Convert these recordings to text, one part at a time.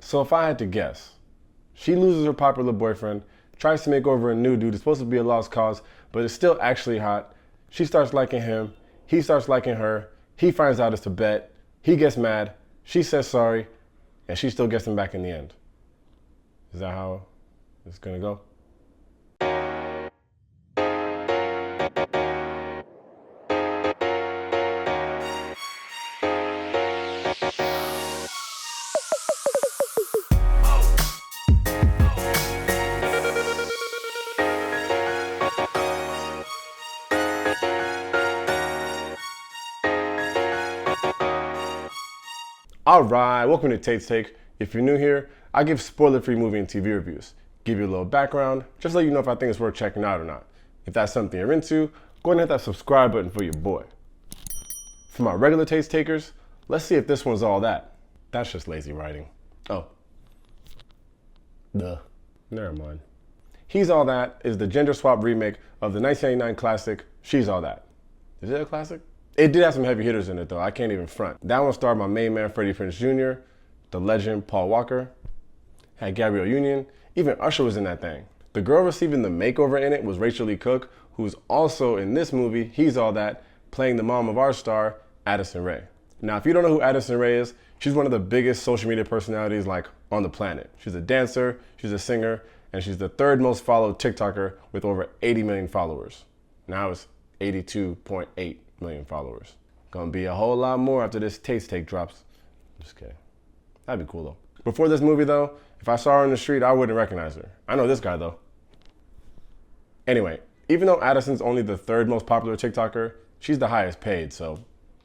So if I had to guess, she loses her popular boyfriend, tries to make over a new dude, it's supposed to be a lost cause, but it's still actually hot. She starts liking him, he starts liking her, he finds out it's a bet, he gets mad, she says sorry, and she still gets him back in the end. Is that how it's gonna go? Alright, welcome to Tate's Take. If you're new here, I give spoiler-free movie and TV reviews. Give you a little background, just let you know if I think it's worth checking out or not. If that's something you're into, go ahead and hit that subscribe button for your boy. For my regular Taste Takers, let's see if this one's all that. That's just lazy writing. Oh. Duh. Never mind. He's All That is the gender swap remake of the 1999 classic, She's All That. Is it a classic? It did have some heavy hitters in it though, I can't even front. That one starred my main man Freddie Prinze Jr., the legend Paul Walker, had Gabrielle Union, even Usher was in that thing. The girl receiving the makeover in it was Rachel Lee Cook, who's also in this movie, He's All That, playing the mom of our star, Addison Rae. Now if you don't know who Addison Rae is, she's one of the biggest social media personalities like on the planet. She's a dancer, she's a singer, and she's the third most followed TikToker with over 80 million followers. Now it's 82.8 million followers. Gonna be a whole lot more after this Taste Take drops. Just kidding. That'd be cool though. Before this movie though, if I saw her in the street, I wouldn't recognize her. I know this guy though. Anyway, even though Addison's only the third most popular TikToker, she's the highest paid, so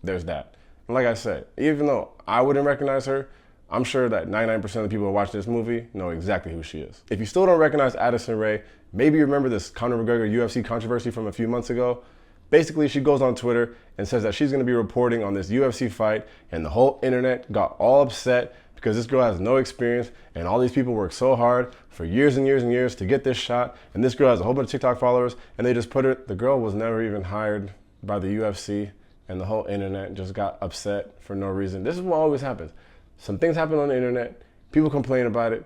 there's that. And like I said, even though I wouldn't recognize her, I'm sure that 99% of the people who watch this movie know exactly who she is. If you still don't recognize Addison Rae, maybe you remember this Conor McGregor UFC controversy from a few months ago. Basically, she goes on Twitter and says that she's gonna be reporting on this UFC fight, and the whole internet got all upset because this girl has no experience and all these people work so hard for years and years and years to get this shot, and this girl has a whole bunch of TikTok followers, and they just put her, the girl was never even hired by the UFC, and the whole internet just got upset for no reason. This is what always happens. Some things happen on the internet, people complain about it,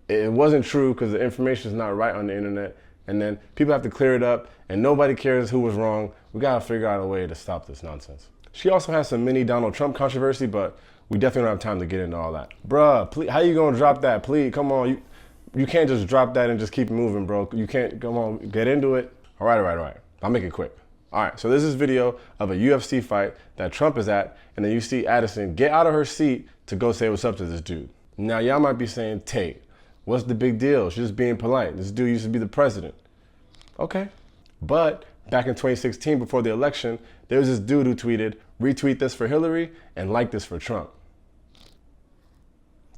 it wasn't true because the information is not right on the internet, and then people have to clear it up, and nobody cares who was wrong. We gotta figure out a way to stop this nonsense. She also has some mini Donald Trump controversy, but we definitely don't have time to get into all that. Bruh, please, how you gonna drop that? Please, come on. You can't just drop that and just keep moving, bro. You can't, come on, get into it. All right. I'll make it quick. All right, so this is video of a UFC fight that Trump is at, and then you see Addison get out of her seat to go say what's up to this dude. Now, y'all might be saying, Tate, what's the big deal? She's just being polite. This dude used to be the president. Okay. But back in 2016, before the election, there was this dude who tweeted, retweet this for Hillary and like this for Trump.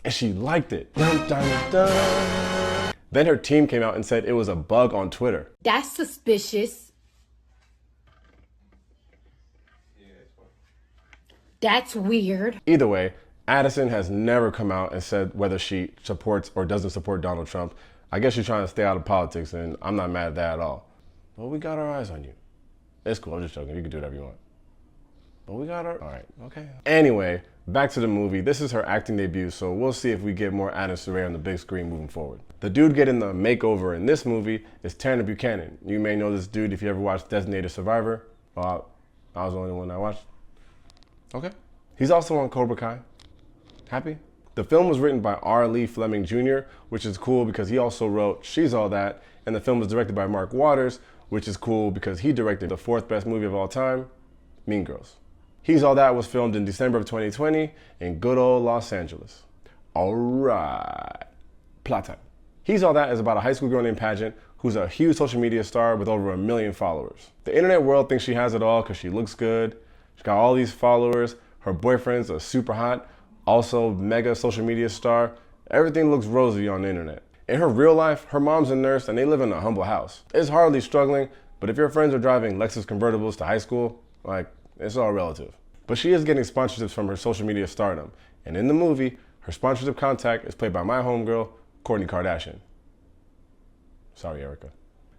And she liked it. Dun, dun, dun. Then her team came out and said it was a bug on Twitter. That's suspicious. That's weird. Either way, Addison has never come out and said whether she supports or doesn't support Donald Trump. I guess she's trying to stay out of politics, and I'm not mad at that at all. But we got our eyes on you. It's cool, I'm just joking. You can do whatever you want. But we got our, all right, okay. Anyway, back to the movie. This is her acting debut, so we'll see if we get more Addison Rae on the big screen moving forward. The dude getting the makeover in this movie is Buchanan. You may know this dude if you ever watched Designated Survivor. Well, I was the only one I watched. Okay. He's also on Cobra Kai. Happy? The film was written by R. Lee Fleming Jr., which is cool because he also wrote She's All That, and the film was directed by Mark Waters, which is cool because he directed the fourth best movie of all time, Mean Girls. He's All That was filmed in December of 2020 in good old Los Angeles. All right, plot time. He's All That is about a high school girl named Pageant who's a huge social media star with over 1 million followers. The internet world thinks she has it all because she looks good. She's got all these followers. Her boyfriend's a super hot, also mega social media star. Everything looks rosy on the internet. In her real life, her mom's a nurse and they live in a humble house. It's hardly struggling, but if your friends are driving Lexus convertibles to high school, like, it's all relative. But she is getting sponsorships from her social media stardom. And in the movie, her sponsorship contact is played by my homegirl, Kourtney Kardashian. Sorry, Erica.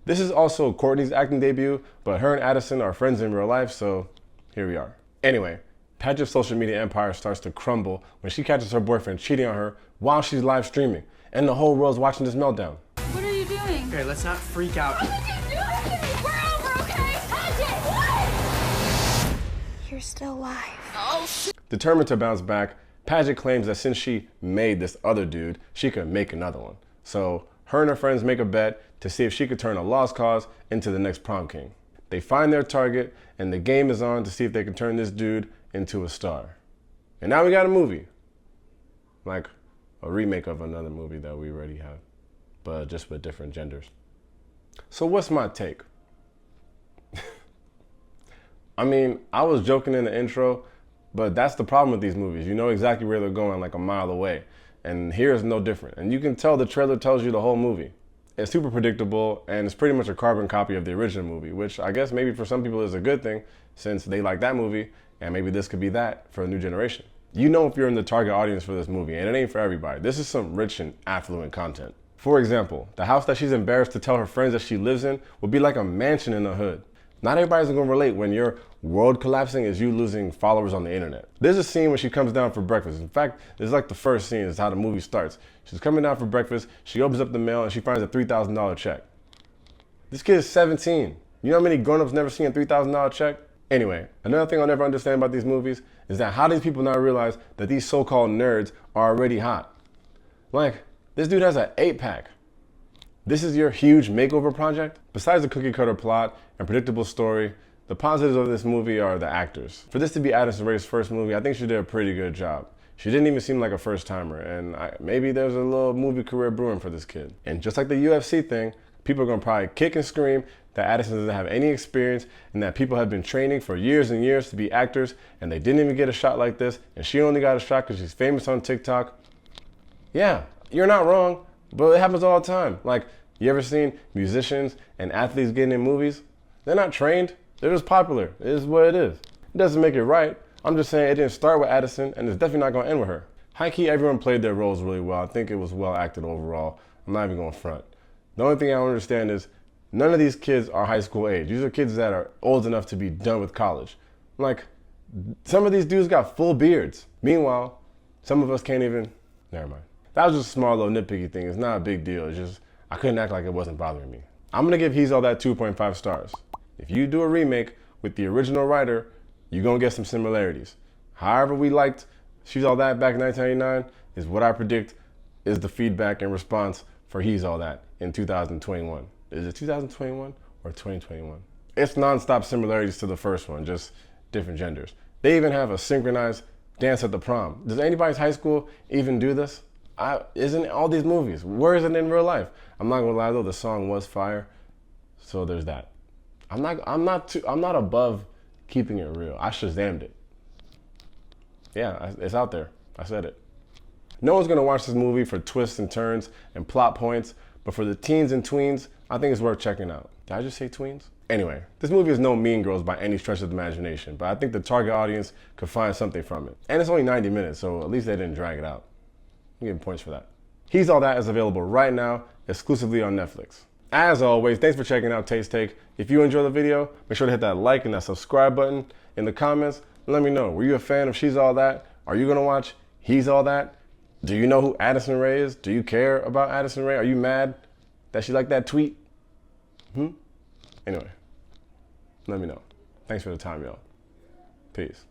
This is also Kourtney's acting debut, but her and Addison are friends in real life, so here we are. Anyway, Pageant's social media empire starts to crumble when she catches her boyfriend cheating on her while she's live streaming, and the whole world's watching this meltdown. What are you doing? Okay, let's not freak out. What did you do? We're over, okay? Paget, what? You're still alive. Oh, shit. Determined to bounce back, Paget claims that since she made this other dude, she could make another one. So her and her friends make a bet to see if she could turn a lost cause into the next prom king. They find their target, and the game is on to see if they can turn this dude into a star. And now we got a movie. Like a remake of another movie that we already have, but just with different genders. So what's my take? I mean, I was joking in the intro, but that's the problem with these movies. You know exactly where they're going, like a mile away. And here is no different. And you can tell the trailer tells you the whole movie. It's super predictable, and it's pretty much a carbon copy of the original movie, which I guess maybe for some people is a good thing, since they like that movie, and maybe this could be that for a new generation. You know if you're in the target audience for this movie, and it ain't for everybody. This is some rich and affluent content. For example, the house that she's embarrassed to tell her friends that she lives in would be like a mansion in the hood. Not everybody's gonna relate when your world collapsing is you losing followers on the internet. There's a scene when she comes down for breakfast. In fact, this is like the first scene, is how the movie starts. She's coming down for breakfast, she opens up the mail and she finds a $3,000 check. This kid is 17. You know how many grown-ups never seen a $3,000 check? Anyway, another thing I'll never understand about these movies is that how do these people not realize that these so-called nerds are already hot? Like, this dude has an 8-pack. This is your huge makeover project? Besides the cookie cutter plot and predictable story, the positives of this movie are the actors. For this to be Addison Rae's first movie, I think she did a pretty good job. She didn't even seem like a first timer, and maybe there's a little movie career brewing for this kid. And just like the UFC thing, people are gonna probably kick and scream that Addison doesn't have any experience and that people have been training for years and years to be actors and they didn't even get a shot like this, and she only got a shot because she's famous on TikTok. Yeah, you're not wrong, but it happens all the time. Like, you ever seen musicians and athletes getting in movies? They're not trained, they're just popular. It is what it is. It doesn't make it right. I'm just saying it didn't start with Addison, and it's definitely not gonna end with her. High-key, everyone played their roles really well. I think it was well acted overall. I'm not even gonna front. The only thing I don't understand is none of these kids are high school age. These are kids that are old enough to be done with college. Like, some of these dudes got full beards. Meanwhile, some of us can't even, never mind. That was just a small little nitpicky thing. It's not a big deal. It's just, I couldn't act like it wasn't bothering me. I'm gonna give He's All That 2.5 stars. If you do a remake with the original writer, you're gonna get some similarities. However we liked She's All That back in 1999 is what I predict is the feedback and response for He's All That in 2021. Is it 2021 or 2021? It's non-stop similarities to the first one, just different genders. They even have a synchronized dance at the prom. Does anybody's high school even do this? Isn't all these movies? Where is it in real life? I'm not gonna lie though, the song was fire, so there's that. I'm not above keeping it real. I Shazammed it. Yeah, it's out there. I said it. No one's gonna watch this movie for twists and turns and plot points, but for the teens and tweens, I think it's worth checking out. Did I just say tweens? Anyway, this movie is no Mean Girls by any stretch of the imagination, but I think the target audience could find something from it. And it's only 90 minutes, so at least they didn't drag it out. I'm giving points for that. He's All That is available right now, exclusively on Netflix. As always, thanks for checking out Taste Take. If you enjoyed the video, make sure to hit that like and that subscribe button in the comments. Let me know, were you a fan of She's All That? Are you gonna watch He's All That? Do you know who Addison Rae is? Do you care about Addison Rae? Are you mad that she liked that tweet? Anyway, let me know. Thanks for the time, y'all. Peace.